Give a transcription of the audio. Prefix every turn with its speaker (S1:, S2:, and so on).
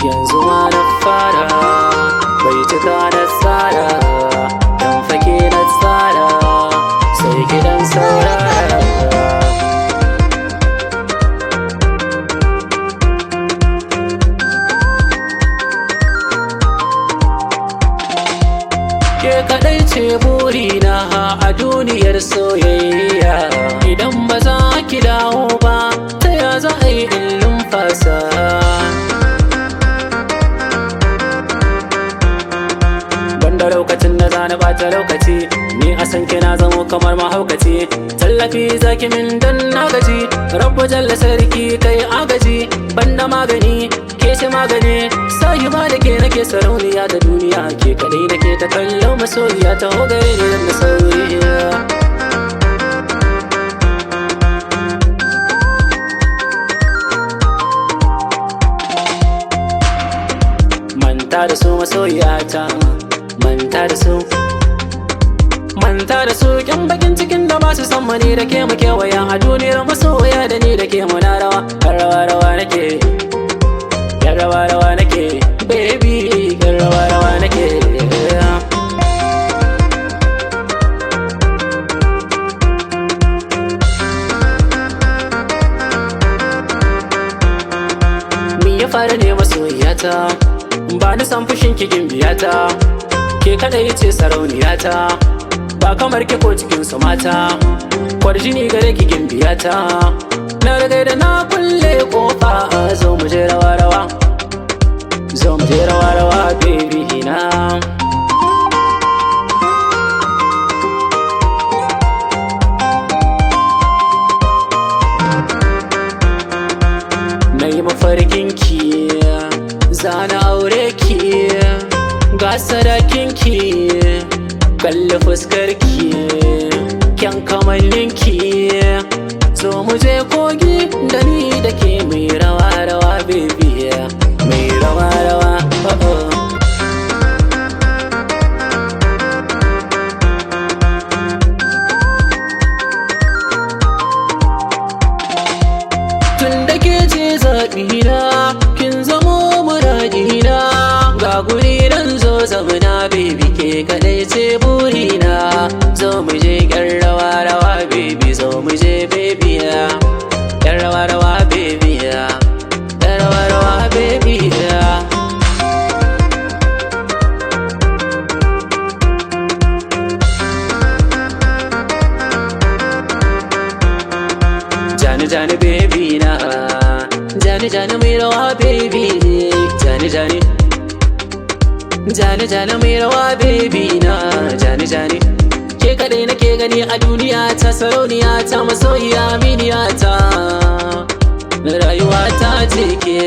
S1: yanzu ma na fara bai cika na tsara dan fake na tsara sai gidan saurara. Ke kadai ce burina a duniyar soyayya, idan ba za ki dawo ba ta ya za a yi in numfasa. Banda lokacin da za na bata lokaci, ni a san kina zamo kamar mahaukaci. Tallafi zaki min dan na gaji, rabbu jalla sarki kai agaji. Banda magani ke ce magani, sahiba da ke nake sarauniya da duniya. Ke kadai nake ta kallo masoyiya, ta hogare ni da sauriya. Manta da su masoyiyata, manta da su, manta da su kyan bakin cikin da ba su san mani da ke muke waya a duniyar masoya da ni da ke muna rawa. Rawa rawa nake, yan rawa rawa nake, baby yan rawa rawa nake. Me ya fara ne masoyiyata, ba ni san fushin kigin biyata. Ke kadai ce sarauniyata, ba kamar ke ko cikin su mata. Kwarjini gare kigin biyata, na riga da na kulle kofa. Zo mu je rawa rawa, zo mu je rawa rawa baby na. Na yi mafarkin ki, zana aure ki, ga sadakin ki, kalli fuskar ki, kyan kamannin ki. Zo mu je kogi da ni da ke mai rawa rawa baby, mai rawa rawa oh oh. Tun da ke ce zaɓina, kin zamo muradina. Ga guri nan zo zamana baby, ke kadai ce burina. Zo mu je ƴan rawa rawa baby, zo mu je baby ya. Ƴan rawa rawa baby ya, ƴan rawa rawa baby ya. Jani jani baby na, jani jani mai rawa baby, jani jani, jani jani mai rawa baby na, jani jani. Ke kadai nake gani a duniya ta, sarauniya ta, masoyiya aminiya ta, rayuwa ta ce ke.